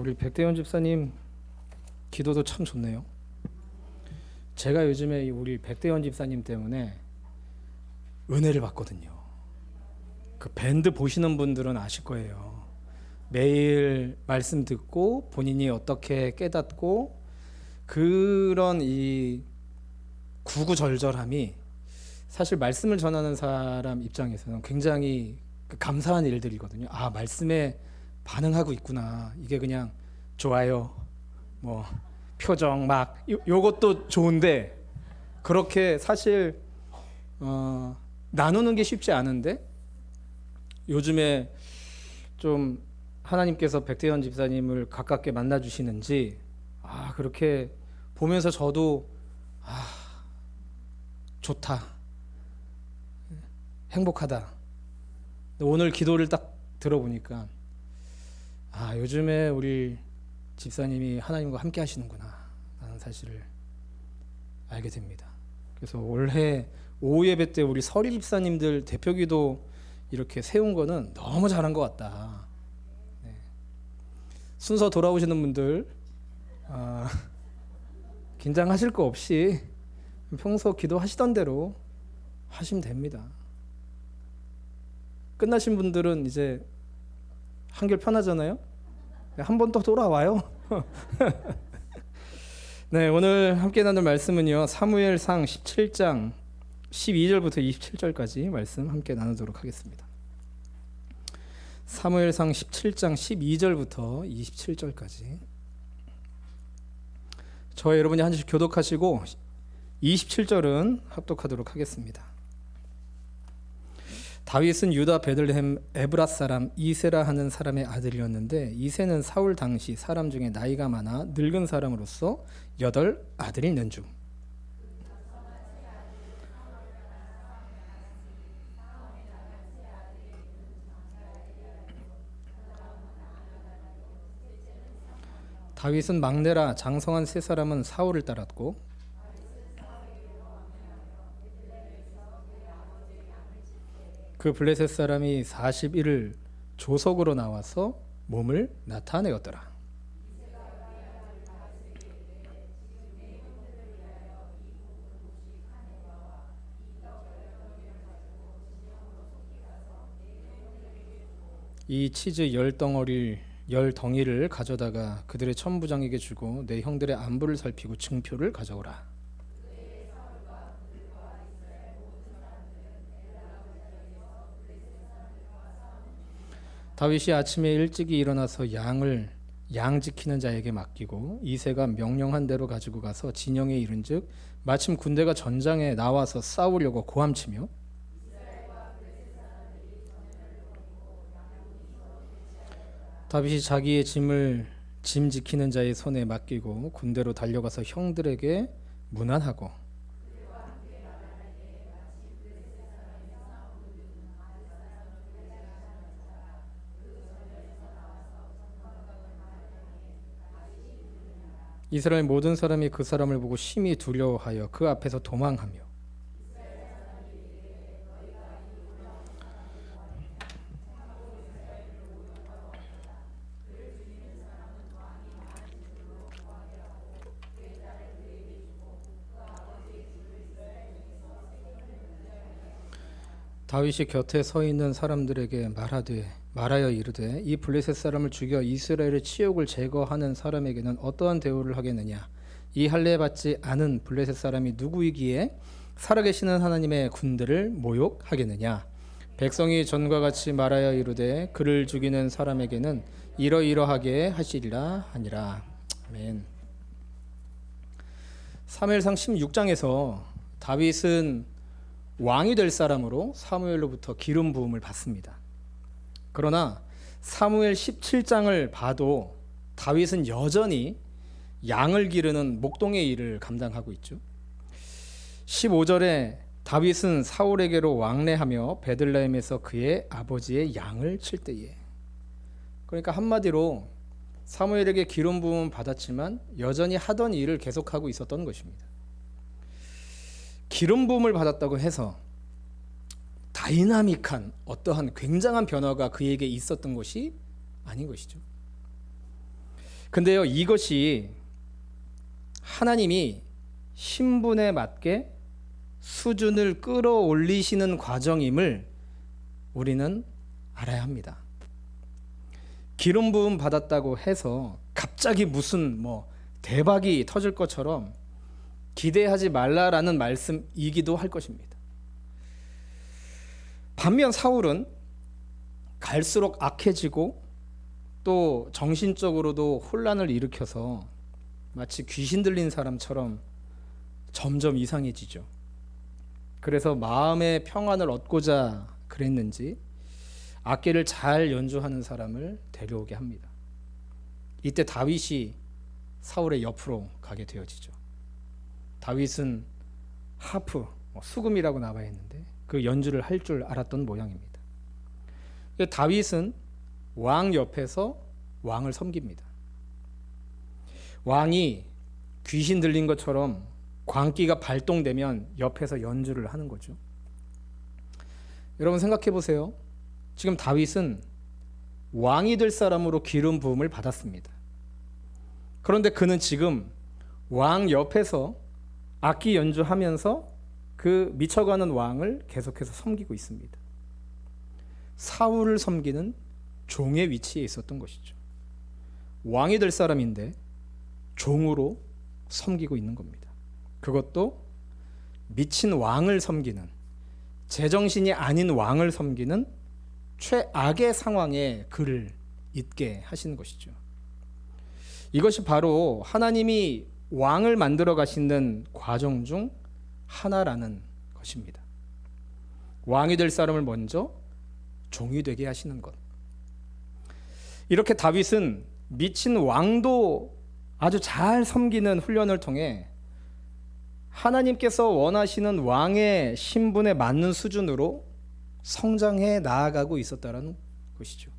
우리 백대현 집사님 기도도 참 좋네요. 제가 요즘에 우리 백대현 집사님 때문에 은혜를 받거든요. 그 밴드 보시는 분들은 아실 거예요. 매일 말씀 듣고 본인이 어떻게 깨닫고 그런 이 구구절절함이 사실 말씀을 전하는 사람 입장에서는 굉장히 감사한 일들이거든요. 아, 말씀에 반응하고 있구나. 이게 그냥 좋아요, 뭐 표정 막 요것도 좋은데 그렇게 사실 나누는 게 쉽지 않은데 요즘에 좀 하나님께서 백대현 집사님을 가깝게 만나 주시는지 그렇게 보면서 저도 좋다, 행복하다. 오늘 기도를 딱 들어보니까 요즘에 우리 집사님이 하나님과 함께 하시는구나 라는 사실을 알게 됩니다. 그래서 올해 오후 예배 때 우리 서리 집사님들 대표기도 이렇게 세운 거는 너무 잘한 것 같다. 네. 순서 돌아오시는 분들 긴장하실 거 없이 평소 기도하시던 대로 하시면 됩니다. 끝나신 분들은 이제 한결 편하잖아요. 한 번 더 돌아와요. 네, 오늘 함께 나눌 말씀은요, 사무엘상 17장 12절부터 27절까지 말씀 함께 나누도록 하겠습니다. 사무엘상 17장 12절부터 27절까지 저와 여러분이 한 절씩 교독하시고 27절은 합독하도록 하겠습니다. 다윗은 유다 베들레헴 에브랏 사람 이세라 하는 사람의 아들이었는데 이세는 사울 당시 사람 중에 나이가 많아 늙은 사람으로서 8 아들이 있는 중 다윗은 막내라 장성한 세 사람은 사울을 따랐고 그 블레셋 사람이 40일을 조석으로 나와서 몸을 나타내었더라. 이 치즈 10덩이를 가져다가 그들의 천부장에게 주고 내 형들의 안부를 살피고 증표를 가져오라. 다윗이 아침에 일찍이 일어나서 양 지키는 자에게 맡기고 이새가 명령한 대로 가지고 가서 진영에 이른즉 마침 군대가 전장에 나와서 싸우려고 고함치며 다윗이 자기의 짐 지키는 자의 손에 맡기고 군대로 달려가서 형들에게 문안하고 이스라엘 모든 사람이 그 사람을 보고 심히 두려워하여 그 앞에서 도망하며 다윗이 곁에 서 있는 사람들에게 말하여 이르되 이 블레셋 사람을 죽여 이스라엘의 치욕을 제거하는 사람에게는 어떠한 대우를 하겠느냐. 이 할례 받지 않은 블레셋 사람이 누구이기에 살아계시는 하나님의 군대를 모욕하겠느냐. 백성이 전과 같이 말하여 이르되 그를 죽이는 사람에게는 이러이러하게 하시리라 하니라. 아멘. 사무엘상 16장에서 다윗은 왕이 될 사람으로 사무엘로부터 기름 부음을 받습니다. 그러나 사무엘 17장을 봐도 다윗은 여전히 양을 기르는 목동의 일을 감당하고 있죠. 15절에 다윗은 사울에게로 왕래하며 베들레헴에서 그의 아버지의 양을 칠 때에, 그러니까 한마디로 사무엘에게 기름 부음은 받았지만 여전히 하던 일을 계속하고 있었던 것입니다. 기름 부음을 받았다고 해서 다이나믹한 어떠한 굉장한 변화가 그에게 있었던 것이 아닌 것이죠. 근데요, 이것이 하나님이 신분에 맞게 수준을 끌어올리시는 과정임을 우리는 알아야 합니다. 기름 부음 받았다고 해서 갑자기 무슨 대박이 터질 것처럼 기대하지 말라라는 말씀이기도 할 것입니다. 반면 사울은 갈수록 악해지고 또 정신적으로도 혼란을 일으켜서 마치 귀신 들린 사람처럼 점점 이상해지죠. 그래서 마음의 평안을 얻고자 그랬는지 악기를 잘 연주하는 사람을 데려오게 합니다. 이때 다윗이 사울의 옆으로 가게 되어지죠. 다윗은 하프, 수금이라고 나와 있는데 그 연주를 할 줄 알았던 모양입니다. 다윗은 왕 옆에서 왕을 섬깁니다. 왕이 귀신 들린 것처럼 광기가 발동되면 옆에서 연주를 하는 거죠. 여러분 생각해 보세요. 지금 다윗은 왕이 될 사람으로 기름 부음을 받았습니다. 그런데 그는 지금 왕 옆에서 악기 연주하면서 그 미쳐가는 왕을 계속해서 섬기고 있습니다. 사울을 섬기는 종의 위치에 있었던 것이죠. 왕이 될 사람인데 종으로 섬기고 있는 겁니다. 그것도 미친 왕을 섬기는, 제정신이 아닌 왕을 섬기는 최악의 상황에 그를 있게 하시는 것이죠. 이것이 바로 하나님이 왕을 만들어 가시는 과정 중 하나라는 것입니다. 왕이 될 사람을 먼저 종이 되게 하시는 것. 이렇게 다윗은 미친 왕도 아주 잘 섬기는 훈련을 통해 하나님께서 원하시는 왕의 신분에 맞는 수준으로 성장해 나아가고 있었다는 것이죠.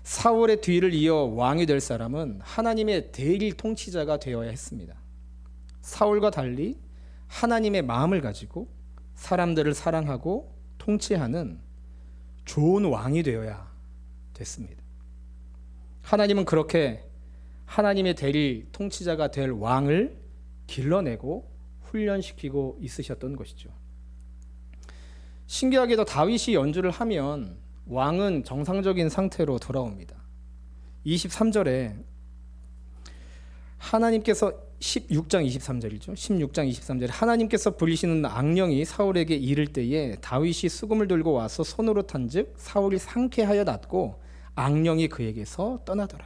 사울의 뒤를 이어 왕이 될 사람은 하나님의 대일 통치자가 되어야 했습니다. 사울과 달리 하나님의 마음을 가지고 사람들을 사랑하고 통치하는 좋은 왕이 되어야 됐습니다. 하나님은 그렇게 하나님의 대리 통치자가 될 왕을 길러내고 훈련시키고 있으셨던 것이죠. 신기하게도 다윗이 연주를 하면 왕은 정상적인 상태로 돌아옵니다. 23절에 하나님께서 16장 23절이죠. 16장 23절에 하나님께서 부리시는 악령이 사울에게 이를 때에 다윗이 수금을 들고 와서 손으로 탄즉 사울이 상쾌하여 낫고 악령이 그에게서 떠나더라.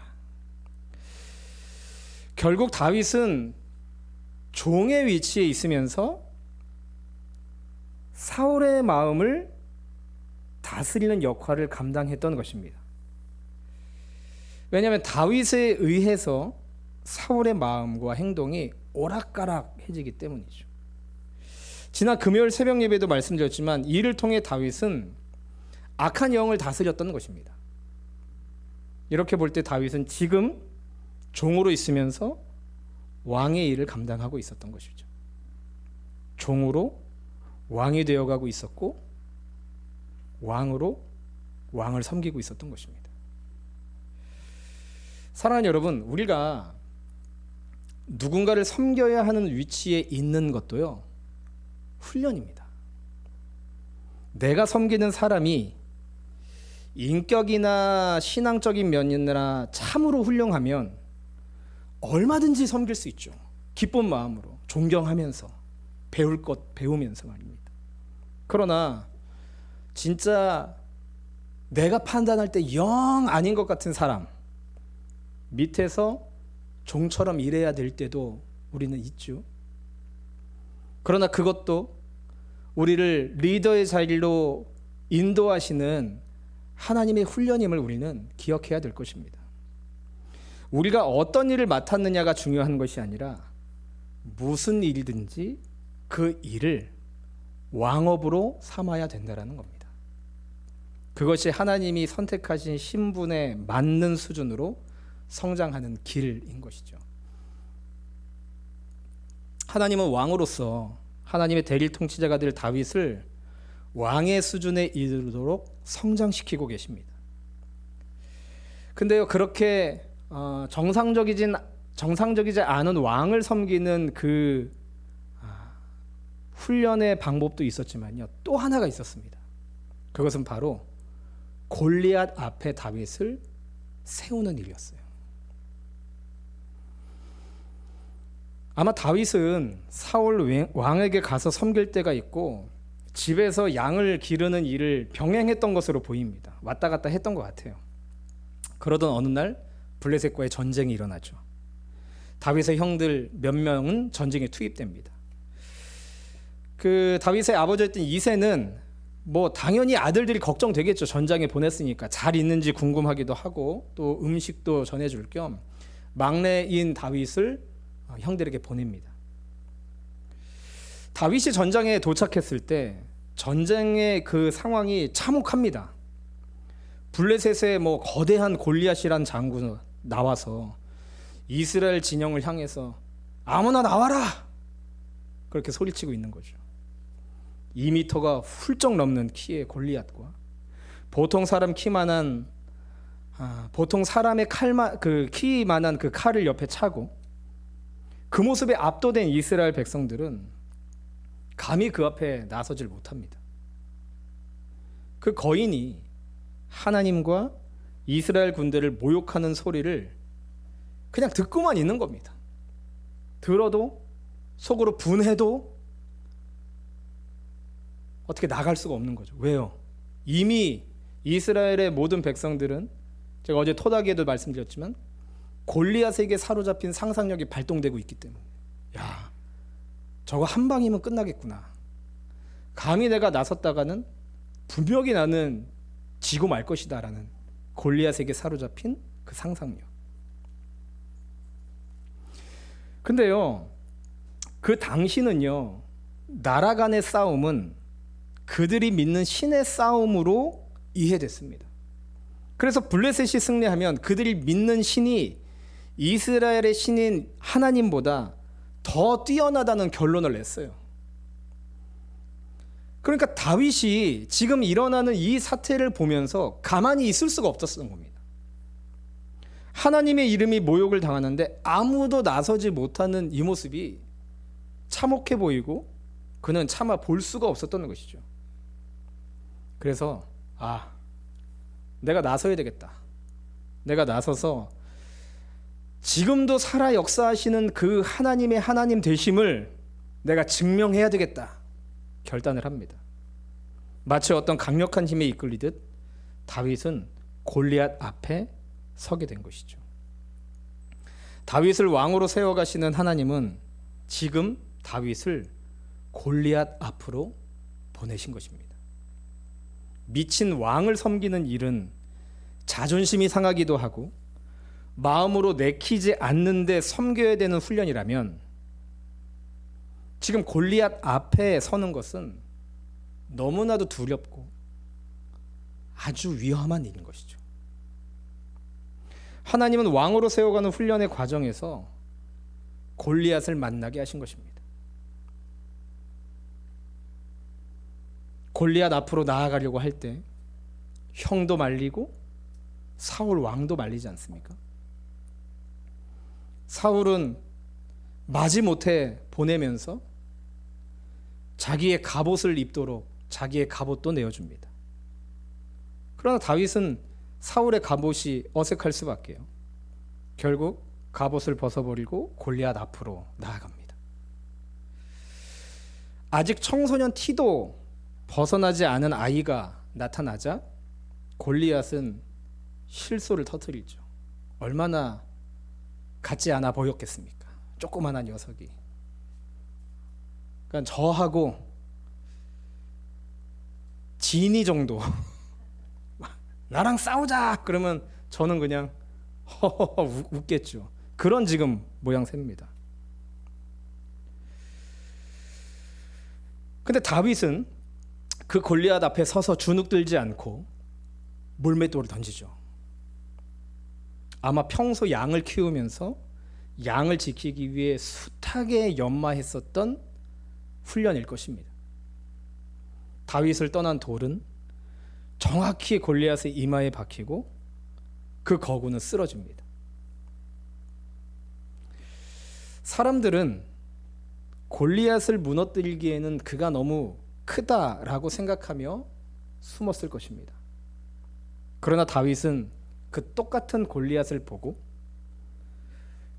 결국 다윗은 종의 위치에 있으면서 사울의 마음을 다스리는 역할을 감당했던 것입니다. 왜냐하면 다윗에 의해서 사울의 마음과 행동이 오락가락해지기 때문이죠. 지난 금요일 새벽 예배도 말씀드렸지만 이를 통해 다윗은 악한 영을 다스렸던 것입니다. 이렇게 볼 때 다윗은 지금 종으로 있으면서 왕의 일을 감당하고 있었던 것이죠. 종으로 왕이 되어가고 있었고 왕으로 왕을 섬기고 있었던 것입니다. 사랑하는 여러분, 우리가 누군가를 섬겨야 하는 위치에 있는 것도요, 훈련입니다. 내가 섬기는 사람이 인격이나 신앙적인 면이나 참으로 훌륭하면 얼마든지 섬길 수 있죠. 기쁜 마음으로, 존경하면서, 배울 것 배우면서 말입니다. 그러나 진짜 내가 판단할 때 영 아닌 것 같은 사람 밑에서 종처럼 일해야 될 때도 우리는 있죠. 그러나 그것도 우리를 리더의 자리로 인도하시는 하나님의 훈련임을 우리는 기억해야 될 것입니다. 우리가 어떤 일을 맡았느냐가 중요한 것이 아니라 무슨 일이든지 그 일을 왕업으로 삼아야 된다는 겁니다. 그것이 하나님이 선택하신 신분에 맞는 수준으로 성장하는 길인 것이죠. 하나님은 왕으로서 하나님의 대리 통치자가 될 다윗을 왕의 수준에 이르도록 성장시키고 계십니다. 근데요, 그렇게 정상적이지 않은 왕을 섬기는 그 훈련의 방법도 있었지만요, 또 하나가 있었습니다. 그것은 바로 골리앗 앞에 다윗을 세우는 일이었어요. 아마 다윗은 사울 왕에게 가서 섬길 때가 있고 집에서 양을 기르는 일을 병행했던 것으로 보입니다. 왔다 갔다 했던 것 같아요. 그러던 어느 날 블레셋과의 전쟁이 일어나죠. 다윗의 형들 몇 명은 전쟁에 투입됩니다. 그 다윗의 아버지였던 이새는 뭐 당연히 아들들이 걱정되겠죠. 전장에 보냈으니까 잘 있는지 궁금하기도 하고 또 음식도 전해줄 겸 막내인 다윗을 형들에게 보냅니다. 다윗이 전장에 도착했을 때 전쟁의 그 상황이 참혹합니다. 블레셋의 뭐 거대한 골리앗이란 장군이 나와서 이스라엘 진영을 향해서 아무나 나와라! 그렇게 소리치고 있는 거죠. 2m가 훌쩍 넘는 키의 골리앗과 보통 사람 키만한 보통 사람의 키만한 그 칼을 옆에 차고 그 모습에 압도된 이스라엘 백성들은 감히 그 앞에 나서질 못합니다. 그 거인이 하나님과 이스라엘 군대를 모욕하는 소리를 그냥 듣고만 있는 겁니다. 들어도 속으로 분해도 어떻게 나갈 수가 없는 거죠. 왜요? 이미 이스라엘의 모든 백성들은 제가 어제 토닥이에도 말씀드렸지만 골리앗에게 사로잡힌 상상력이 발동되고 있기 때문에 야, 저거 한 방이면 끝나겠구나. 감히 내가 나섰다가는 분명히 나는 지고 말 것이다 라는 골리앗에게 사로잡힌 그 상상력. 근데요, 그 당시는요, 나라 간의 싸움은 그들이 믿는 신의 싸움으로 이해됐습니다. 그래서 블레셋이 승리하면 그들이 믿는 신이 이스라엘의 신인 하나님보다 더 뛰어나다는 결론을 냈어요. 그러니까 다윗이 지금 일어나는 이 사태를 보면서 가만히 있을 수가 없었던 겁니다. 하나님의 이름이 모욕을 당하는데 아무도 나서지 못하는 이 모습이 참혹해 보이고 그는 차마 볼 수가 없었던 것이죠. 그래서 내가 나서야 되겠다. 내가 나서서 지금도 살아 역사하시는 그 하나님의 하나님 되심을 내가 증명해야 되겠다. 결단을 합니다. 마치 어떤 강력한 힘에 이끌리듯 다윗은 골리앗 앞에 서게 된 것이죠. 다윗을 왕으로 세워가시는 하나님은 지금 다윗을 골리앗 앞으로 보내신 것입니다. 미친 왕을 섬기는 일은 자존심이 상하기도 하고 마음으로 내키지 않는데 섬겨야 되는 훈련이라면 지금 골리앗 앞에 서는 것은 너무나도 두렵고 아주 위험한 일인 것이죠. 하나님은 왕으로 세워가는 훈련의 과정에서 골리앗을 만나게 하신 것입니다. 골리앗 앞으로 나아가려고 할 때 형도 말리고 사울 왕도 말리지 않습니까? 사울은 마지못해 보내면서 자기의 갑옷을 입도록 자기의 갑옷도 내어줍니다. 그러나 다윗은 사울의 갑옷이 어색할 수밖에요. 결국 갑옷을 벗어버리고 골리앗 앞으로 나아갑니다. 아직 청소년 티도 벗어나지 않은 아이가 나타나자 골리앗은 실소를 터뜨리죠. 얼마나 같지 않아 보였겠습니까? 조그만한 녀석이. 그러니까 저하고 진이 정도 나랑 싸우자 그러면 저는 그냥 허허허 웃겠죠. 그런 지금 모양새입니다. 근데 다윗은 그 골리앗 앞에 서서 주눅들지 않고 물맷돌을 던지죠. 아마 평소 양을 키우면서 양을 지키기 위해 숱하게 연마했었던 훈련일 것입니다. 다윗을 떠난 돌은 정확히 골리앗의 이마에 박히고 그 거구는 쓰러집니다. 사람들은 골리앗을 무너뜨리기에는 그가 너무 크다라고 생각하며 숨었을 것입니다. 그러나 다윗은 그 똑같은 골리앗을 보고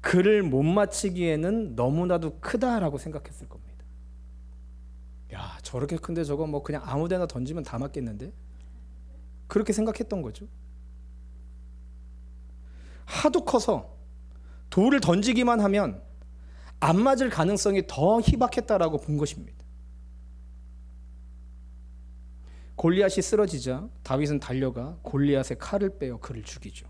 그를 못 맞히기에는 너무나도 크다라고 생각했을 겁니다. 야, 저렇게 큰데 저거 뭐 그냥 아무데나 던지면 다 맞겠는데? 그렇게 생각했던 거죠. 하도 커서 돌을 던지기만 하면 안 맞을 가능성이 더 희박했다라고 본 것입니다. 골리앗이 쓰러지자 다윗은 달려가 골리앗의 칼을 빼어 그를 죽이죠.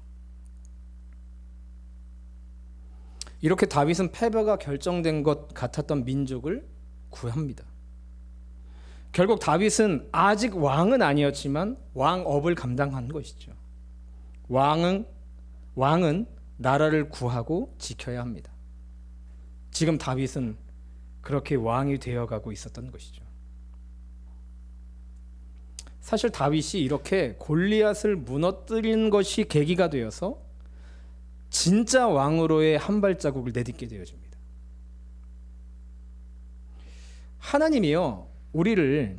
이렇게 다윗은 패배가 결정된 것 같았던 민족을 구합니다. 결국 다윗은 아직 왕은 아니었지만 왕업을 감당한 것이죠. 왕은 나라를 구하고 지켜야 합니다. 지금 다윗은 그렇게 왕이 되어가고 있었던 것이죠. 사실 다윗이 이렇게 골리앗을 무너뜨린 것이 계기가 되어서 진짜 왕으로의 한 발자국을 내딛게 되어집니다. 하나님이요, 우리를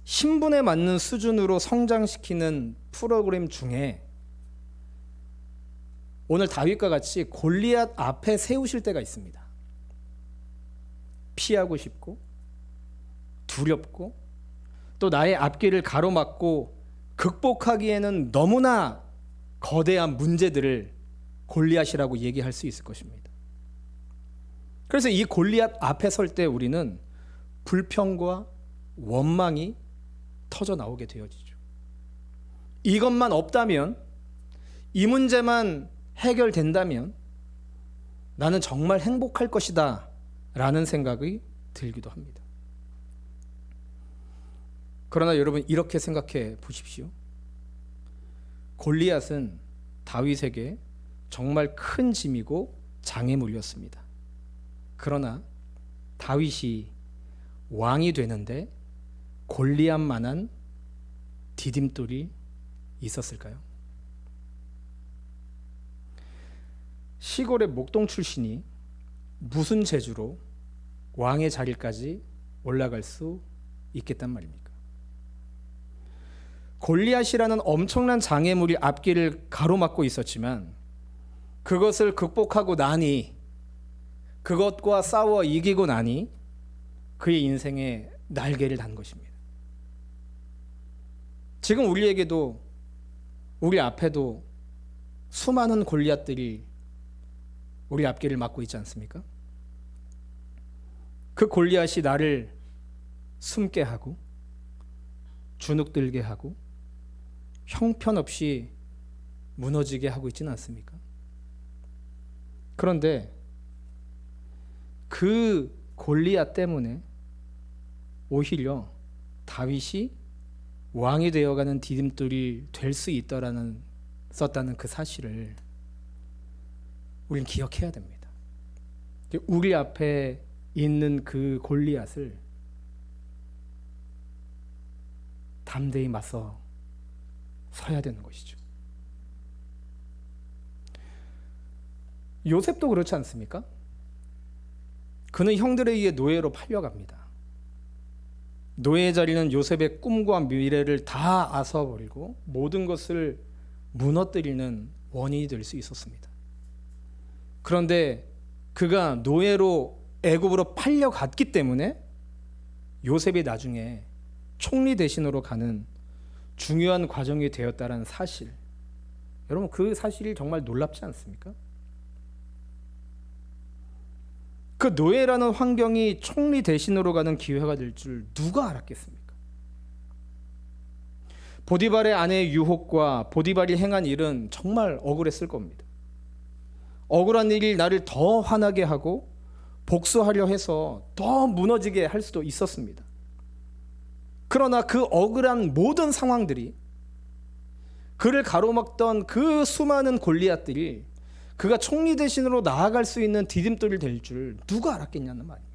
신분에 맞는 수준으로 성장시키는 프로그램 중에 오늘 다윗과 같이 골리앗 앞에 세우실 때가 있습니다. 피하고 싶고 두렵고 또 나의 앞길을 가로막고 극복하기에는 너무나 거대한 문제들을 골리앗이라고 얘기할 수 있을 것입니다. 그래서 이 골리앗 앞에 설 때 우리는 불평과 원망이 터져 나오게 되어지죠. 이것만 없다면, 이 문제만 해결된다면 나는 정말 행복할 것이다 라는 생각이 들기도 합니다. 그러나 여러분, 이렇게 생각해 보십시오. 골리앗은 다윗에게 정말 큰 짐이고 장애물이었습니다. 그러나 다윗이 왕이 되는데 골리앗만한 디딤돌이 있었을까요? 시골의 목동 출신이 무슨 재주로 왕의 자리까지 올라갈 수 있겠단 말입니까? 골리앗이라는 엄청난 장애물이 앞길을 가로막고 있었지만 그것을 극복하고 나니, 그것과 싸워 이기고 나니 그의 인생에 날개를 단 것입니다. 지금 우리에게도, 우리 앞에도 수많은 골리앗들이 우리 앞길을 막고 있지 않습니까? 그 골리앗이 나를 숨게 하고 주눅들게 하고 형편없이 무너지게 하고 있지는 않습니까? 그런데 그 골리앗 때문에 오히려 다윗이 왕이 되어가는 디딤돌이 될 수 있었다는 그 사실을 우리는 기억해야 됩니다. 우리 앞에 있는 그 골리앗을 담대히 맞서 서야 되는 것이죠. 요셉도 그렇지 않습니까? 그는 형들에 의해 노예로 팔려갑니다. 노예의 자리는 요셉의 꿈과 미래를 다 앗아버리고 모든 것을 무너뜨리는 원인이 될 수 있었습니다. 그런데 그가 노예로 애굽으로 팔려갔기 때문에 요셉이 나중에 총리 대신으로 가는 중요한 과정이 되었다는 사실, 여러분 그 사실이 정말 놀랍지 않습니까? 그 노예라는 환경이 총리 대신으로 가는 기회가 될 줄 누가 알았겠습니까? 보디발의 아내의 유혹과 보디발이 행한 일은 정말 억울했을 겁니다. 억울한 일이 나를 더 화나게 하고 복수하려 해서 더 무너지게 할 수도 있었습니다. 그러나 그 억울한 모든 상황들이, 그를 가로막던 그 수많은 골리앗들이 그가 총리 대신으로 나아갈 수 있는 디딤돌이 될 줄 누가 알았겠냐는 말입니다.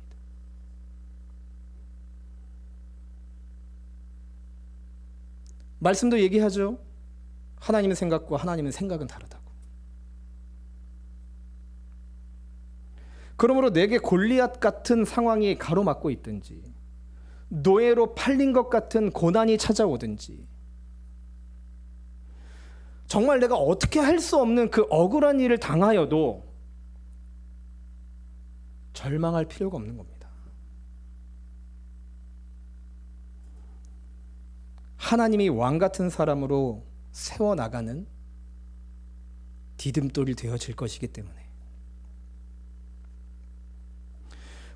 말씀도 얘기하죠. 하나님의 생각과 하나님의 생각은 다르다고. 그러므로 내게 골리앗 같은 상황이 가로막고 있든지, 노예로 팔린 것 같은 고난이 찾아오든지, 정말 내가 어떻게 할 수 없는 그 억울한 일을 당하여도 절망할 필요가 없는 겁니다. 하나님이 왕 같은 사람으로 세워나가는 디딤돌이 되어질 것이기 때문에.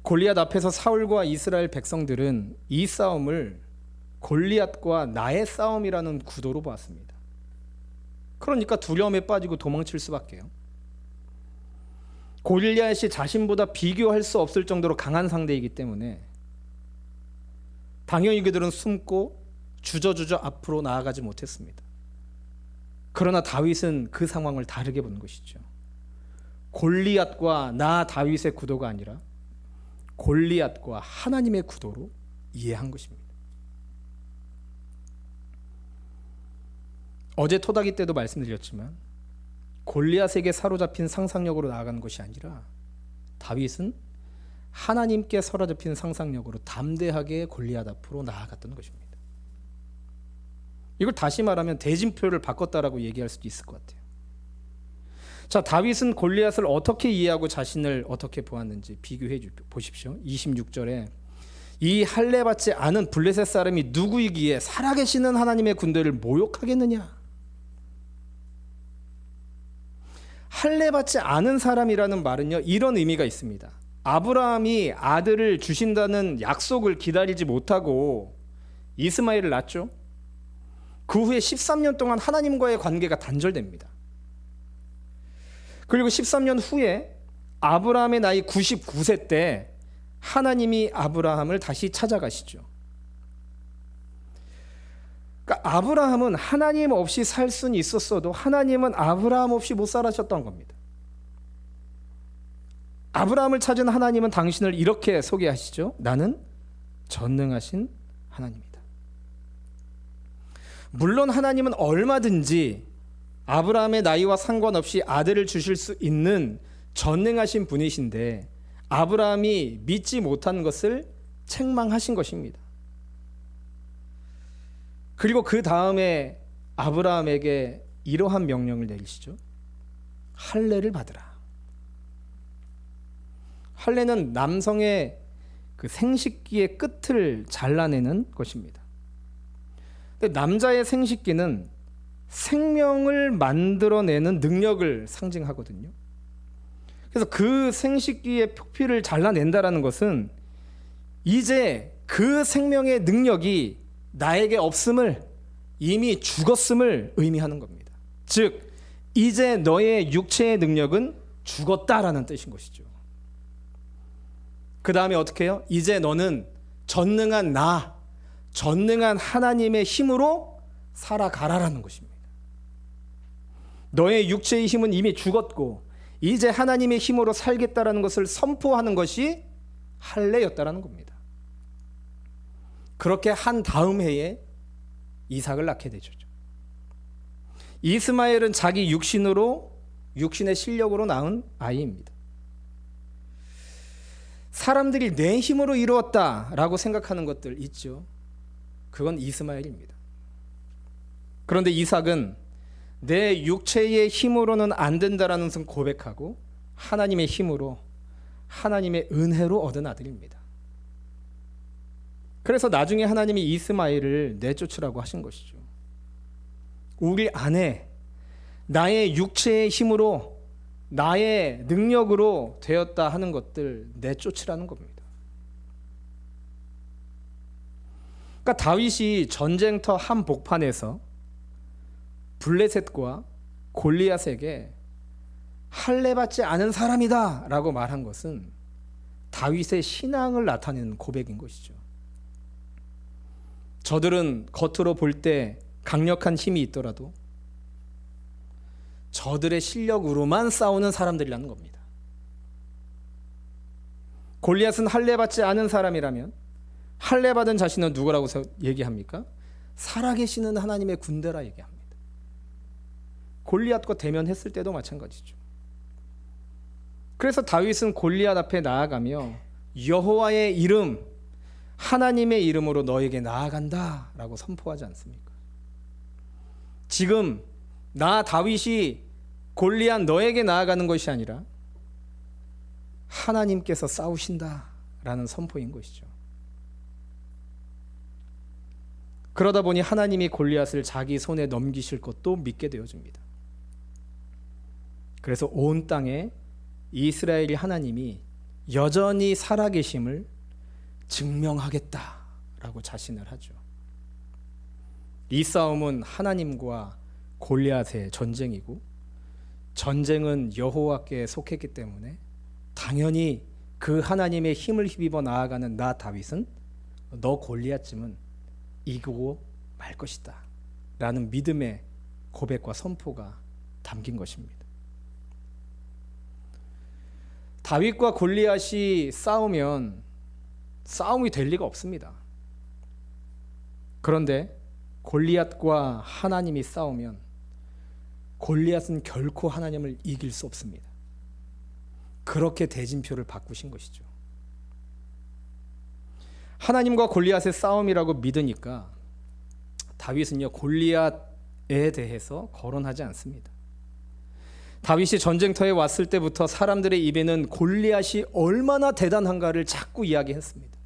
골리앗 앞에서 사울과 이스라엘 백성들은 이 싸움을 골리앗과 나의 싸움이라는 구도로 보았습니다. 그러니까 두려움에 빠지고 도망칠 수밖에요. 골리앗이 자신보다 비교할 수 없을 정도로 강한 상대이기 때문에 당연히 그들은 숨고 주저주저 앞으로 나아가지 못했습니다. 그러나 다윗은 그 상황을 다르게 본 것이죠. 골리앗과 나 다윗의 구도가 아니라 골리앗과 하나님의 구도로 이해한 것입니다. 어제 토다기 때도 말씀드렸지만 골리앗에게 사로잡힌 상상력으로 나아가는 것이 아니라 다윗은 하나님께 사로잡힌 상상력으로 담대하게 골리앗 앞으로 나아갔던 것입니다. 이걸 다시 말하면 대진표를 바꿨다라고 얘기할 수도 있을 것 같아요. 자, 다윗은 골리앗을 어떻게 이해하고 자신을 어떻게 보았는지 비교해 보십시오. 26절에 이 할례받지 않은 블레셋 사람이 누구이기에 살아계시는 하나님의 군대를 모욕하겠느냐. 할례받지 않은 사람이라는 말은요, 이런 의미가 있습니다. 아브라함이 아들을 주신다는 약속을 기다리지 못하고 이스마엘을 낳았죠. 그 후에 13년 동안 하나님과의 관계가 단절됩니다. 그리고 13년 후에 아브라함의 나이 99세 때 하나님이 아브라함을 다시 찾아가시죠. 그러니까 아브라함은 하나님 없이 살 수는 있었어도 하나님은 아브라함 없이 못 살아셨던 겁니다. 아브라함을 찾은 하나님은 당신을 이렇게 소개하시죠. 나는 전능하신 하나님이다. 물론 하나님은 얼마든지 아브라함의 나이와 상관없이 아들을 주실 수 있는 전능하신 분이신데 아브라함이 믿지 못한 것을 책망하신 것입니다. 그리고 그 다음에 아브라함에게 이러한 명령을 내리시죠. 할례를 받으라. 할례는 남성의 그 생식기의 끝을 잘라내는 것입니다. 근데 남자의 생식기는 생명을 만들어내는 능력을 상징하거든요. 그래서 그 생식기의 표피를 잘라낸다라는 것은 이제 그 생명의 능력이 나에게 없음을, 이미 죽었음을 의미하는 겁니다. 즉 이제 너의 육체의 능력은 죽었다라는 뜻인 것이죠. 그 다음에 어떻게 해요? 이제 너는 전능한 나, 전능한 하나님의 힘으로 살아가라라는 것입니다. 너의 육체의 힘은 이미 죽었고 이제 하나님의 힘으로 살겠다라는 것을 선포하는 것이 할례였다라는 겁니다. 그렇게 한 다음 해에 이삭을 낳게 되죠. 이스마엘은 자기 육신의 실력으로 낳은 아이입니다. 사람들이 내 힘으로 이루었다라고 생각하는 것들 있죠. 그건 이스마엘입니다. 그런데 이삭은 내 육체의 힘으로는 안 된다라는 것을 고백하고 하나님의 힘으로, 하나님의 은혜로 얻은 아들입니다. 그래서 나중에 하나님이 이스마엘을 내쫓으라고 하신 것이죠. 우리 안에 나의 육체의 힘으로, 나의 능력으로 되었다 하는 것들 내쫓으라는 겁니다. 그러니까 다윗이 전쟁터 한복판에서 블레셋과 골리앗에게 할례받지 않은 사람이다 라고 말한 것은 다윗의 신앙을 나타내는 고백인 것이죠. 저들은 겉으로 볼 때 강력한 힘이 있더라도 저들의 실력으로만 싸우는 사람들이라는 겁니다. 골리앗은 할례받지 않은 사람이라면 할례받은 자신은 누구라고 얘기합니까? 살아계시는 하나님의 군대라 얘기합니다. 골리앗과 대면했을 때도 마찬가지죠. 그래서 다윗은 골리앗 앞에 나아가며 여호와의 이름, 하나님의 이름으로 너에게 나아간다 라고 선포하지 않습니까? 지금 나 다윗이 골리앗 너에게 나아가는 것이 아니라 하나님께서 싸우신다 라는 선포인 것이죠. 그러다 보니 하나님이 골리앗을 자기 손에 넘기실 것도 믿게 되어집니다. 그래서 온 땅에 이스라엘이 하나님이 여전히 살아계심을 증명하겠다라고 자신을 하죠. 이 싸움은 하나님과 골리앗의 전쟁이고, 전쟁은 여호와께 속했기 때문에 당연히 그 하나님의 힘을 힘입어 나아가는 나 다윗은 너 골리앗쯤은 이기고 말 것이다 라는 믿음의 고백과 선포가 담긴 것입니다. 다윗과 골리앗이 싸우면 싸움이 될 리가 없습니다. 그런데 골리앗과 하나님이 싸우면 골리앗은 결코 하나님을 이길 수 없습니다. 그렇게 대진표를 바꾸신 것이죠. 하나님과 골리앗의 싸움이라고 믿으니까 다윗은요, 골리앗에 대해서 거론하지 않습니다. 다윗이 전쟁터에 왔을 때부터 사람들의 입에는 골리앗이 얼마나 대단한가를 자꾸 이야기했습니다.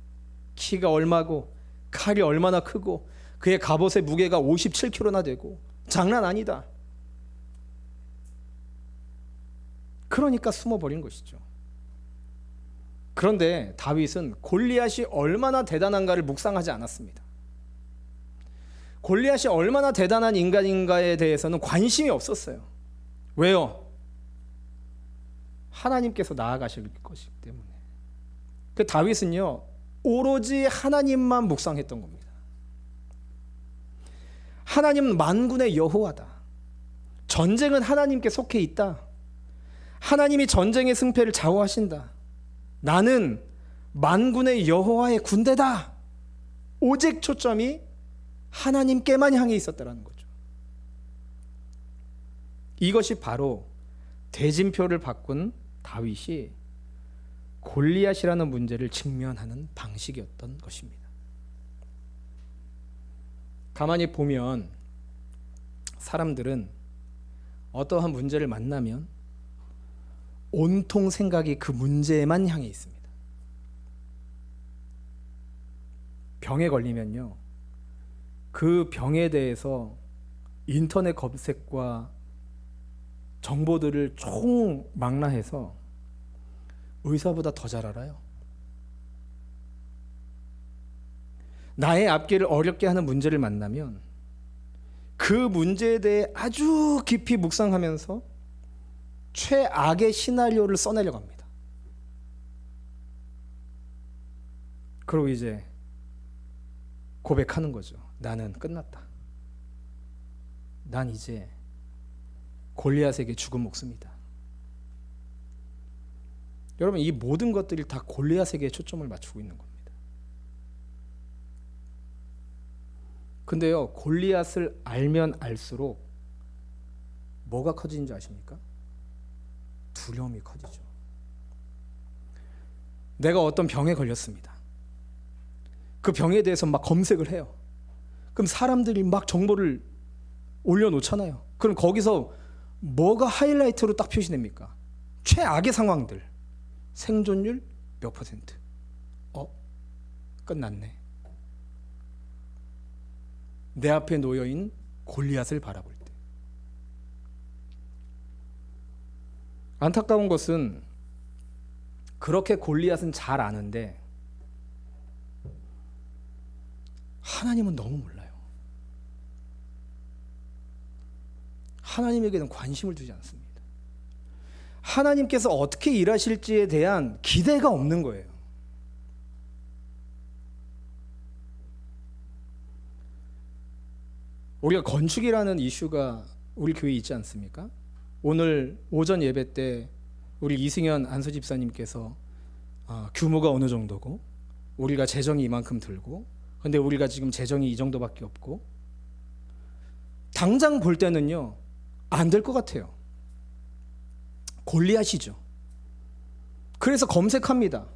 키가 얼마고 칼이 얼마나 크고 그의 갑옷의 무게가 57kg나 되고 장난 아니다. 그러니까 숨어버린 것이죠. 그런데 다윗은 골리앗이 얼마나 대단한가를 묵상하지 않았습니다. 골리앗이 얼마나 대단한 인간인가에 대해서는 관심이 없었어요. 왜요? 하나님께서 나아가실 것이기 때문에. 그 다윗은요, 오로지 하나님만 묵상했던 겁니다. 하나님은 만군의 여호와다. 전쟁은 하나님께 속해 있다. 하나님이 전쟁의 승패를 좌우하신다. 나는 만군의 여호와의 군대다. 오직 초점이 하나님께만 향해 있었다라는 거죠. 이것이 바로 대진표를 바꾼 다윗이 골리앗이라는 문제를 직면하는 방식이었던 것입니다. 가만히 보면 사람들은 어떠한 문제를 만나면 온통 생각이 그 문제에만 향해 있습니다. 병에 걸리면요, 그 병에 대해서 인터넷 검색과 정보들을 총망라해서 의사보다 더 잘 알아요. 나의 앞길을 어렵게 하는 문제를 만나면 그 문제에 대해 아주 깊이 묵상하면서 최악의 시나리오를 써내려고 합니다. 그리고 이제 고백하는 거죠. 나는 끝났다. 난 이제 골리앗에게 죽은 목숨이다. 여러분, 이 모든 것들이 다 골리앗에게 초점을 맞추고 있는 겁니다. 근데요, 골리앗을 알면 알수록 뭐가 커지는 줄 아십니까? 두려움이 커지죠. 내가 어떤 병에 걸렸습니다. 그 병에 대해서 막 검색을 해요. 그럼 사람들이 막 정보를 올려놓잖아요. 그럼 거기서 뭐가 하이라이트로 딱 표시됩니까? 최악의 상황들. 생존율 몇 %? 끝났네. 내 앞에 놓여있는 골리앗을 바라볼 때. 안타까운 것은 그렇게 골리앗은 잘 아는데 하나님은 너무 몰라요. 하나님에게는 관심을 두지 않습니다. 하나님께서 어떻게 일하실지에 대한 기대가 없는 거예요. 우리가 건축이라는 이슈가 우리 교회에 있지 않습니까? 오늘 오전 예배 때 우리 이승현 안수 집사님께서 규모가 어느 정도고 우리가 재정이 이만큼 들고 근데 우리가 지금 재정이 이 정도밖에 없고 당장 볼 때는요 안 될 것 같아요. 골리앗이죠. 그래서 검색합니다.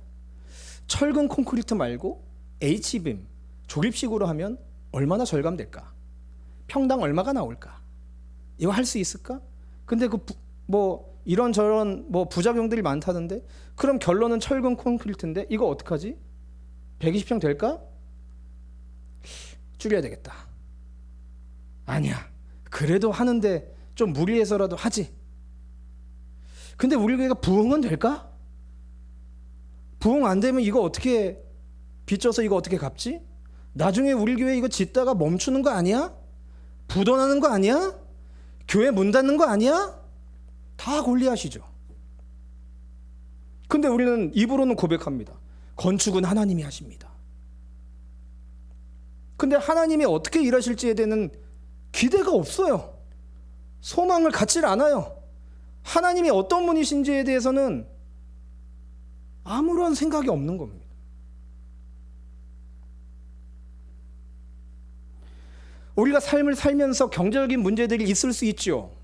철근 콘크리트 말고 H빔, 조립식으로 하면 얼마나 절감될까? 평당 얼마가 나올까? 이거 할 수 있을까? 근데 이런저런 부작용들이 많다던데, 그럼 결론은 철근 콘크리트인데 이거 어떡하지? 120평 될까? 줄여야 되겠다. 아니야, 그래도 하는데 좀 무리해서라도 하지. 근데 우리 교회가 부흥은 될까? 부흥 안 되면 이거 어떻게 빚져서 이거 어떻게 갚지? 나중에 우리 교회 이거 짓다가 멈추는 거 아니야? 부도나는 거 아니야? 교회 문 닫는 거 아니야? 다 골리앗이죠. 근데 우리는 입으로는 고백합니다. 건축은 하나님이 하십니다. 근데 하나님이 어떻게 일하실지에 대한 기대가 없어요. 소망을 갖질 않아요. 하나님이 어떤 분이신지에 대해서는 아무런 생각이 없는 겁니다. 우리가 삶을 살면서 경제적인 문제들이 있을 수 있죠.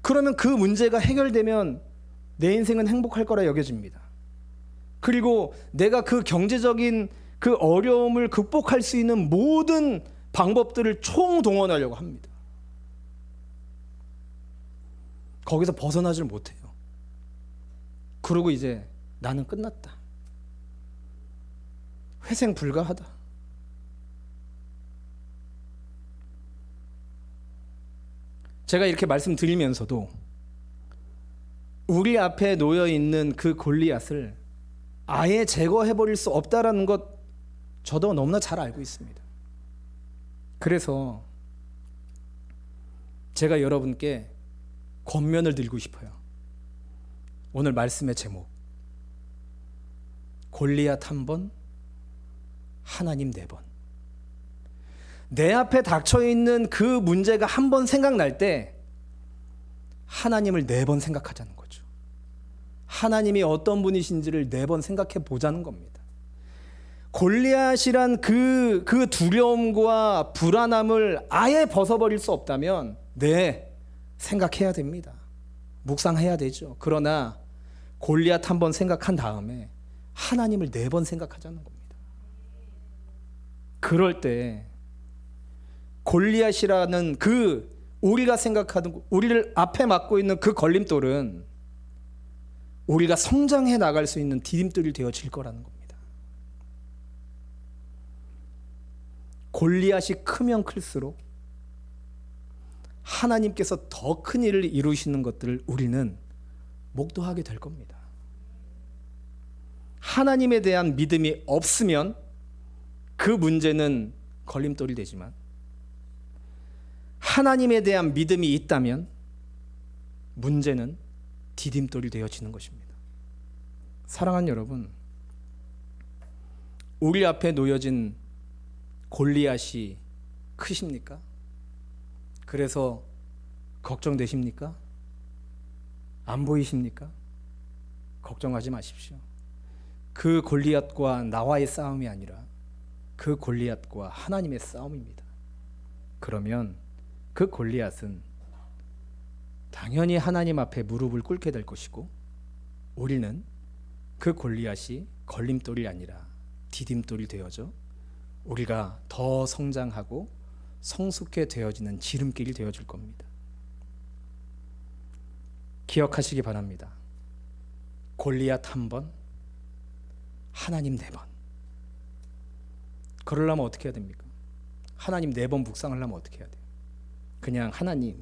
그러면 그 문제가 해결되면 내 인생은 행복할 거라 여겨집니다. 그리고 내가 그 경제적인 그 어려움을 극복할 수 있는 모든 방법들을 총동원하려고 합니다. 거기서 벗어나질 못해요. 그러고 이제 나는 끝났다. 회생 불가하다. 제가 이렇게 말씀드리면서도 우리 앞에 놓여 있는 그 골리앗을 아예 제거해버릴 수 없다라는 것 저도 너무나 잘 알고 있습니다. 그래서 제가 여러분께 권면을 드리고 싶어요. 오늘 말씀의 제목, 골리앗 한 번, 하나님 네 번. 내 앞에 닥쳐있는 그 문제가 한 번 생각날 때 하나님을 네 번 생각하자는 거죠. 하나님이 어떤 분이신지를 네 번 생각해 보자는 겁니다. 골리앗이란 그 두려움과 불안함을 아예 벗어버릴 수 없다면 생각해야 됩니다. 묵상해야 되죠. 그러나 골리앗 한 번 생각한 다음에 하나님을 네 번 생각하자는 겁니다. 그럴 때 골리앗이라는 우리가 생각하는, 우리를 앞에 막고 있는 그 걸림돌은 우리가 성장해 나갈 수 있는 디딤돌이 되어질 거라는 겁니다. 골리앗이 크면 클수록 하나님께서 더 큰 일을 이루시는 것들을 우리는 목도하게 될 겁니다. 하나님에 대한 믿음이 없으면 그 문제는 걸림돌이 되지만, 하나님에 대한 믿음이 있다면 문제는 디딤돌이 되어지는 것입니다. 사랑하는 여러분, 우리 앞에 놓여진 골리앗이 크십니까? 그래서 걱정되십니까? 안 보이십니까? 걱정하지 마십시오. 그 골리앗과 나와의 싸움이 아니라 그 골리앗과 하나님의 싸움입니다. 그러면 그 골리앗은 당연히 하나님 앞에 무릎을 꿇게 될 것이고, 우리는 그 골리앗이 걸림돌이 아니라 디딤돌이 되어져 우리가 더 성장하고 성숙해 되어지는 지름길이 되어줄 겁니다. 기억하시기 바랍니다. 골리앗 한 번, 하나님 네 번. 그러려면 어떻게 해야 됩니까? 하나님 네 번 묵상하려면 어떻게 해야 돼요? 그냥 하나님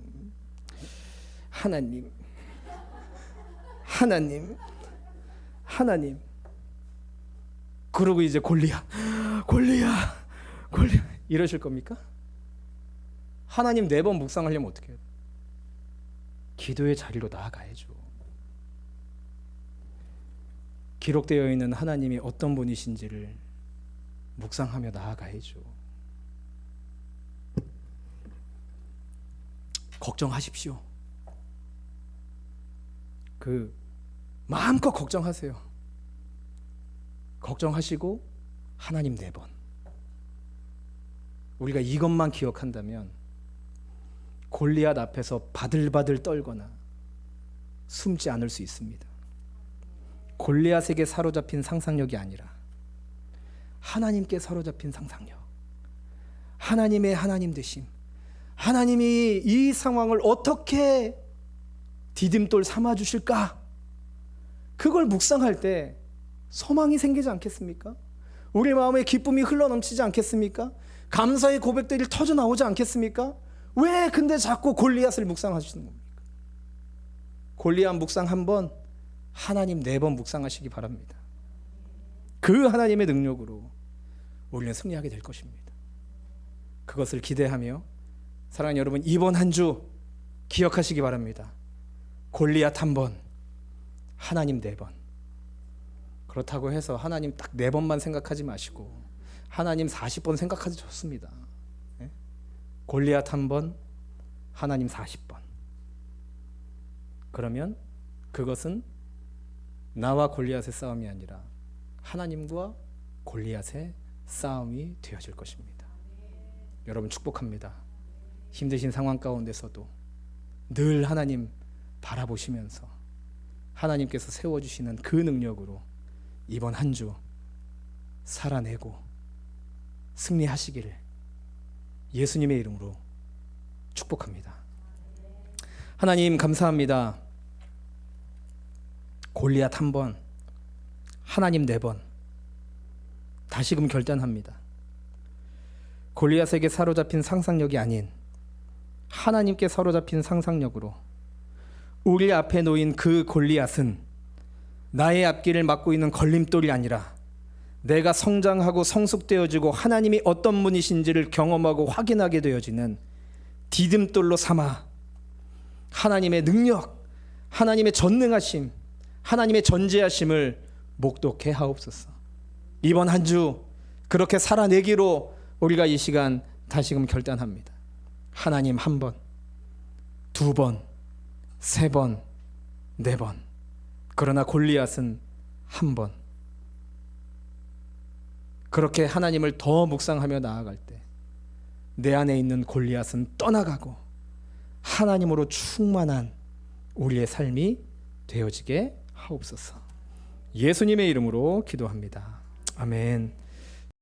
그러고 이제 골리앗 이러실 겁니까? 하나님 네 번 묵상하려면 어떻게 해야 돼요? 기도의 자리로 나아가야죠. 기록되어 있는 하나님이 어떤 분이신지를 묵상하며 나아가야죠. 걱정하십시오. 마음껏 걱정하세요. 걱정하시고 하나님 네 번. 우리가 이것만 기억한다면 골리앗 앞에서 바들바들 떨거나 숨지 않을 수 있습니다. 골리앗에게 사로잡힌 상상력이 아니라 하나님께 사로잡힌 상상력, 하나님의 하나님 되심, 하나님이 이 상황을 어떻게 디딤돌 삼아 주실까? 그걸 묵상할 때 소망이 생기지 않겠습니까? 우리 마음에 기쁨이 흘러넘치지 않겠습니까? 감사의 고백들이 터져 나오지 않겠습니까? 왜 근데 자꾸 골리앗을 묵상하시는 겁니까? 골리앗 묵상 한 번, 하나님 4번 묵상하시기 바랍니다. 그 하나님의 능력으로 우리는 승리하게 될 것입니다. 그것을 기대하며 사랑하는 여러분, 이번 한 주 기억하시기 바랍니다. 골리앗 한 번, 하나님 4번. 그렇다고 해서 하나님 딱 4번만 생각하지 마시고 하나님 40번 생각하도 좋습니다. 골리앗 한 번, 하나님 40번. 그러면 그것은 나와 골리앗의 싸움이 아니라 하나님과 골리앗의 싸움이 되어질 것입니다. 여러분 축복합니다. 힘드신 상황 가운데서도 늘 하나님 바라보시면서 하나님께서 세워주시는 그 능력으로 이번 한 주 살아내고 승리하시기를 예수님의 이름으로 축복합니다. 하나님 감사합니다. 골리앗 한 번, 하나님 4번. 다시금 결단합니다. 골리앗에게 사로잡힌 상상력이 아닌 하나님께 사로잡힌 상상력으로 우리 앞에 놓인 그 골리앗은 나의 앞길을 막고 있는 걸림돌이 아니라 내가 성장하고 성숙되어지고 하나님이 어떤 분이신지를 경험하고 확인하게 되어지는 디딤돌로 삼아 하나님의 능력, 하나님의 전능하심, 하나님의 전지하심을 목독해 하옵소서. 이번 한 주 그렇게 살아내기로 우리가 이 시간 다시금 결단합니다. 하나님 1번, 2번, 3번, 4번. 그러나 골리앗은 1번. 그렇게 하나님을 더 묵상하며 나아갈 때 내 안에 있는 골리앗은 떠나가고 하나님으로 충만한 우리의 삶이 되어지게 하옵소서. 예수님의 이름으로 기도합니다. 아멘.